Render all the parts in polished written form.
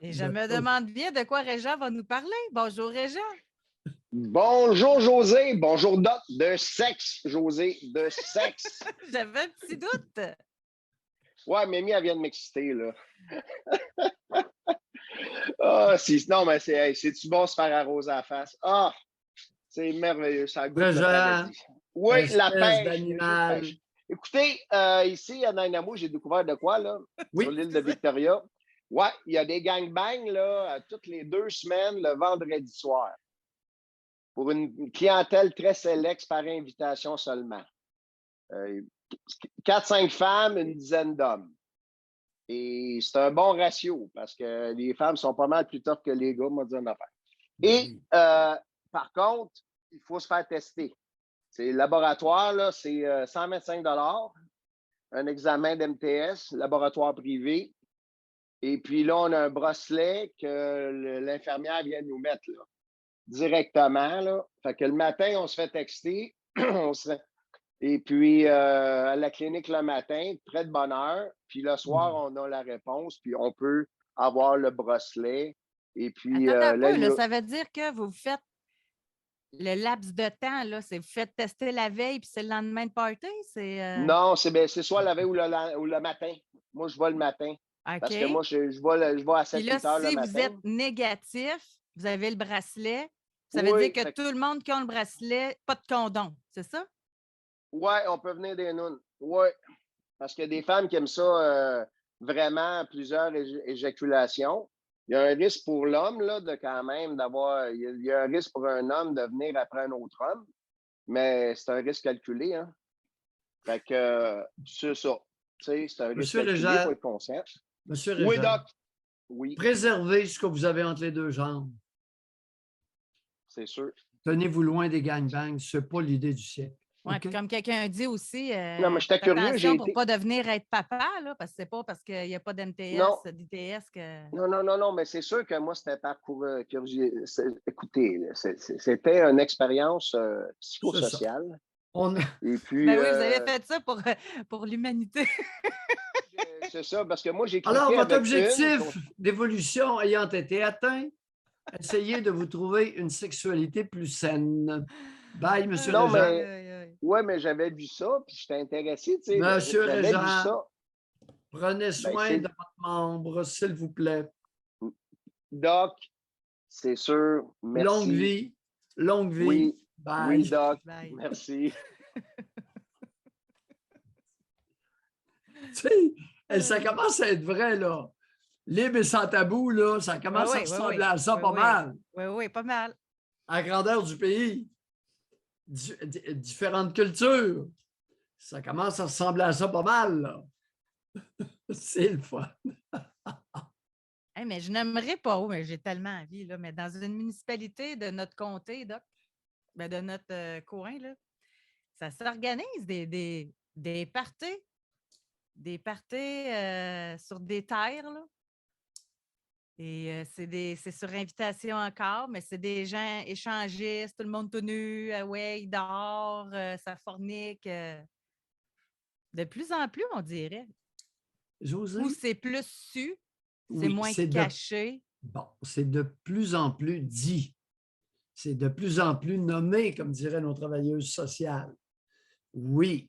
Et je me demande bien de quoi Régent va nous parler. Bonjour, Régent. Bonjour José, bonjour Doc, de sexe, José, de sexe. J'avais un petit doute. Ouais, Mimi, elle vient de m'exciter, là. Ah, non, mais c'est-tu bon se faire arroser à la face? Ah, c'est merveilleux, ça goûte le Régent, paradis. Oui, la espèce pêche, le jeu de d'animal. pêche. Écoutez, ici, à Nanaimo, j'ai découvert de quoi, là, Oui, sur l'île de Victoria. Ouais, il y a des gangbangs, là, toutes les 2 semaines, le vendredi soir, pour une clientèle très sélecte par invitation seulement. 4-5 femmes, une dizaine d'hommes. Et c'est un bon ratio parce que les femmes sont pas mal plus tough que les gars, moi, dire une affaire. Et par contre, il faut se faire tester. C'est laboratoire, là, c'est 125 $, un examen d'MTS, laboratoire privé. Et puis là, on a un bracelet que l'infirmière vient nous mettre là, directement. Là. Fait que le matin, on se fait texter. Et puis, à la clinique le matin, très de bonne heure. Puis le soir, on a la réponse. Puis on peut avoir le bracelet. Et puis, Attends un là, peu, là, ça veut dire que vous faites le laps de temps, là, c'est vous faites tester la veille puis c'est le lendemain de party? Non, c'est soit la veille ou le matin. Moi, je vais le matin. OK. Parce que moi, je vais à Puis 7-8 là, heures le si vous matin. êtes négatif, vous avez le bracelet, ça veut Oui, dire que tout le monde qui a le bracelet, pas de condom, c'est ça? Oui, on peut venir des nounes. Oui. Parce qu'il y a des femmes qui aiment ça vraiment, plusieurs éjaculations. Il y a un risque pour l'homme, là, de quand même d'avoir. Il y a un risque pour un homme de venir après un autre homme, mais c'est un risque calculé, hein. Fait que c'est ça. Tu sais, c'est un risque Monsieur calculé, il faut Régent, être conscient. Monsieur Oui, Régent, Doc. Oui, préservez ce que vous avez entre les deux jambes. c'est sûr. Tenez-vous loin des gangbangs, ce n'est pas l'idée du siècle. Oui, OK? puis comme quelqu'un dit aussi, Non, mais j'étais faites curieux, attention j'ai pour ne été. pas devenir être papa, là, parce que c'est pas parce qu'il n'y a pas Non, d'ITS que. non, mais c'est sûr que moi, c'était parcours écoutez, c'était une expérience C'est ça. psychosociale. On... Et puis, Ben oui, vous avez fait ça pour l'humanité. c'est ça, parce que moi, j'ai Alors, cliqué votre avec objectif d'évolution ayant été atteint, essayez de vous trouver une sexualité plus saine. Bye, Monsieur Non, Régent. mais ouais, mais j'avais vu ça, puis j'étais intéressé, tu sais, Monsieur j'avais vu Régent, ça. prenez Ben, soin de votre membre, s'il vous plaît. Doc, c'est sûr, Longue merci. vie. Longue vie. Oui, Bye. oui, Doc, Bye. merci. Tu sais, ça commence à être vrai, là. Libre et sans tabou, là, ça commence à ressembler à ça pas mal. Oui, pas mal. À la grandeur du pays, différentes cultures, ça commence à ressembler à ça pas mal, là. C'est le fun. Hey, mais je n'aimerais pas où, mais j'ai tellement envie, là, mais dans une municipalité de notre comté, Doc, ben de notre coin, là, ça s'organise des parties. Des parties sur des terres, là. Et c'est sur invitation encore, mais c'est des gens échangistes, tout le monde tout nu, ouais, il dort, ça fornique. De plus en plus, on dirait. José? Ou c'est plus su, c'est Oui, moins caché. Bon, c'est de plus en plus dit. C'est de plus en plus nommé, comme dirait nos travailleuses sociales. Oui,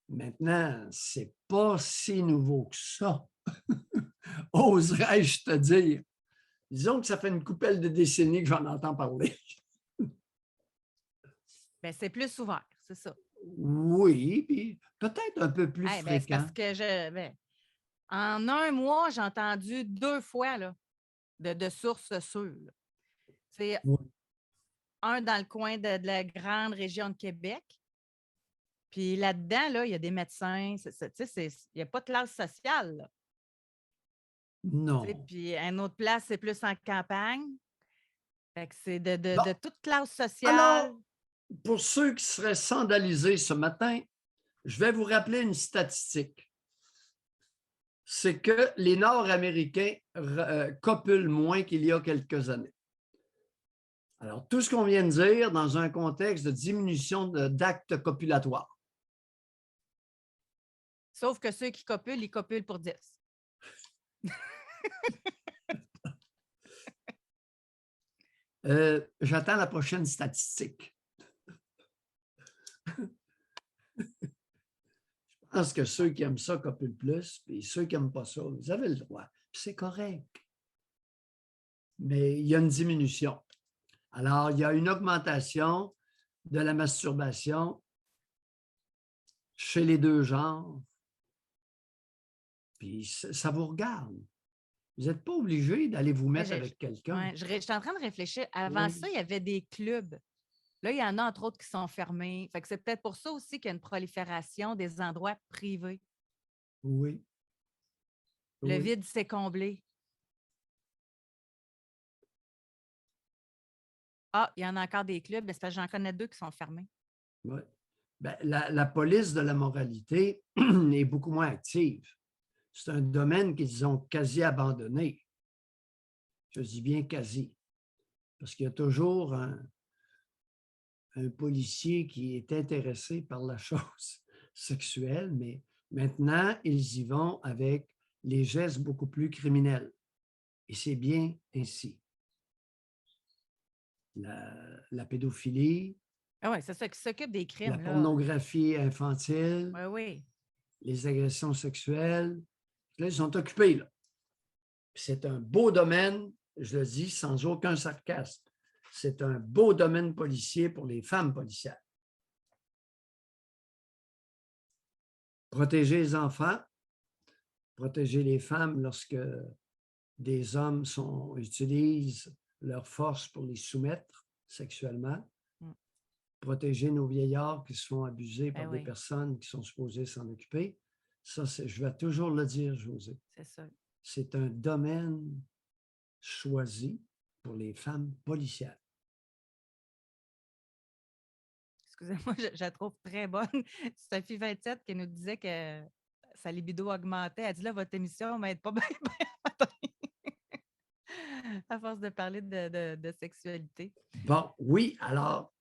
maintenant, c'est pas si nouveau que ça. Oserais-je te dire? Disons que ça fait une coupelle de décennies que j'en entends parler. Bien, c'est plus ouvert, c'est ça. Oui, puis peut-être un peu plus Hey, ben, c'est fréquent. parce que en un mois, j'ai entendu 2 fois là, de sources sûres. C'est Oui. un dans le coin de la grande région de Québec. Puis là-dedans, là, il y a des médecins. Il n'y a pas de classe sociale. Là. Non. Puis une autre place, c'est plus en campagne. Fait que c'est de Bon. toute classe sociale. Alors, pour ceux qui seraient scandalisés ce matin, je vais vous rappeler une statistique. C'est que les Nord-Américains copulent moins qu'il y a quelques années. Alors, tout ce qu'on vient de dire dans un contexte de diminution d'actes copulatoires. Sauf que ceux qui copulent, ils copulent pour 10. J'attends la prochaine statistique. Je pense que ceux qui aiment ça copulent plus, puis ceux qui n'aiment pas ça, vous avez le droit. C'est correct. Mais il y a une diminution. Alors, il y a une augmentation de la masturbation chez les deux genres. Puis ça vous regarde. Vous n'êtes pas obligé d'aller vous mettre avec quelqu'un. Ouais, je suis en train de réfléchir. Avant ça, il y avait des clubs. Là, il y en a entre autres qui sont fermés. Fait que c'est peut-être pour ça aussi qu'il y a une prolifération des endroits privés. Oui. Le vide s'est comblé. Ah, il y en a encore des clubs, c'est parce que j'en connais 2 qui sont fermés. Oui. Ben, la police de la moralité est beaucoup moins active. C'est un domaine qu'ils ont quasi abandonné. Je dis bien quasi. Parce qu'il y a toujours un policier qui est intéressé par la chose sexuelle, mais maintenant, ils y vont avec les gestes beaucoup plus criminels. Et c'est bien ainsi. La pédophilie, Ah oui, c'est ça qui s'occupe des crimes. la là. pornographie infantile, Oui, oui. les agressions sexuelles. Là, ils sont occupés. Là. C'est un beau domaine, je le dis sans aucun sarcasme. C'est un beau domaine policier pour les femmes policières. Protéger les enfants, protéger les femmes lorsque des hommes utilisent leur force pour les soumettre sexuellement. Protéger nos vieillards qui se font abuser par des personnes qui sont supposées s'en occuper. Ça, je vais toujours le dire, Josée. C'est ça. C'est un domaine choisi pour les femmes policières. Excusez-moi, je la trouve très bonne. Sophie 27 qui nous disait que sa libido augmentait. Elle dit là, votre émission ne m'aide pas bien à force de parler de sexualité. Bon, oui, alors,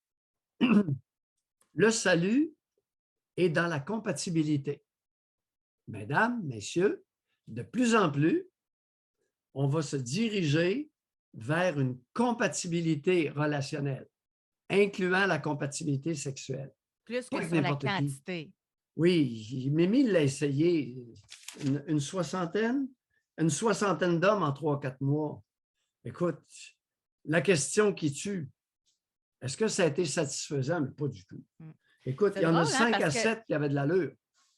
le salut est dans la compatibilité. Mesdames, messieurs, de plus en plus, on va se diriger vers une compatibilité relationnelle, incluant la compatibilité sexuelle. Plus que sur la quantité. Oui, Mimi l'a essayé, une soixantaine d'hommes en 3-4 mois. Écoute, la question qui tue, est-ce que ça a été satisfaisant? Mais pas du tout. Écoute, il y en a 5 à 7 qui avaient de l'allure.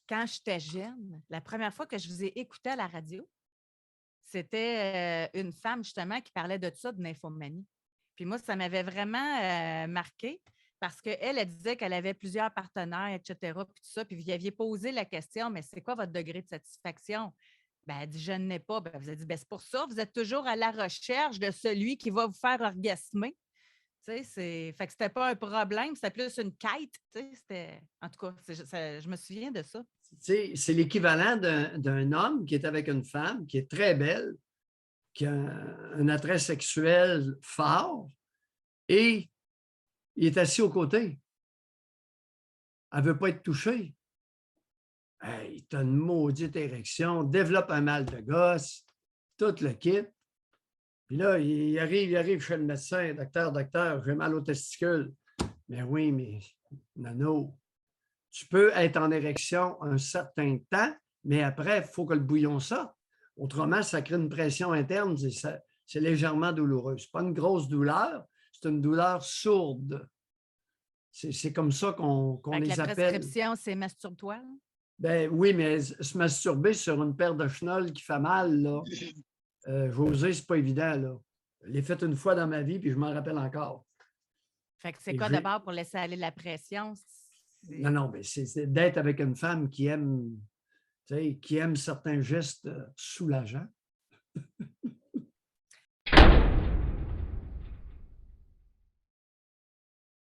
Quand j'étais jeune, la première fois que je vous ai écouté à la radio, c'était une femme, justement, qui parlait de ça, de nymphomanie. Puis moi, ça m'avait vraiment marqué parce qu'elle, elle disait qu'elle avait plusieurs partenaires, etc., puis tout ça. Puis vous aviez posé la question, mais c'est quoi votre degré de satisfaction? Ben, elle dit, je n'ai pas. Ben, vous avez dit, ben, c'est pour ça, vous êtes toujours à la recherche de celui qui va vous faire orgasmer. Tu sais, fait que c'était pas un problème, c'était plus une quête. Tu sais, en tout cas, je me souviens de ça. Tu sais, c'est l'équivalent d'un homme qui est avec une femme qui est très belle, qui a un attrait sexuel fort et il est assis aux côtés. Elle ne veut pas être touchée. Hey, tu as une maudite érection, développe un mal de gosse, tout le kit. Puis là, il arrive chez le médecin, docteur, j'ai mal aux testicules. Mais oui, mais Nano, tu peux être en érection un certain temps, mais après, il faut que le bouillon sorte. Autrement, ça crée une pression interne, c'est légèrement douloureux. Ce n'est pas une grosse douleur, c'est une douleur sourde. C'est comme ça qu'on les appelle. La prescription, c'est masturbe-toi? Ben oui, mais se masturber sur une paire de chenolles qui fait mal, là, José, c'est pas évident, là. Je l'ai fait une fois dans ma vie, puis je m'en rappelle encore. Fait que c'est quoi d'abord pour laisser aller la pression? Non, mais c'est d'être avec une femme qui aime certains gestes soulageants.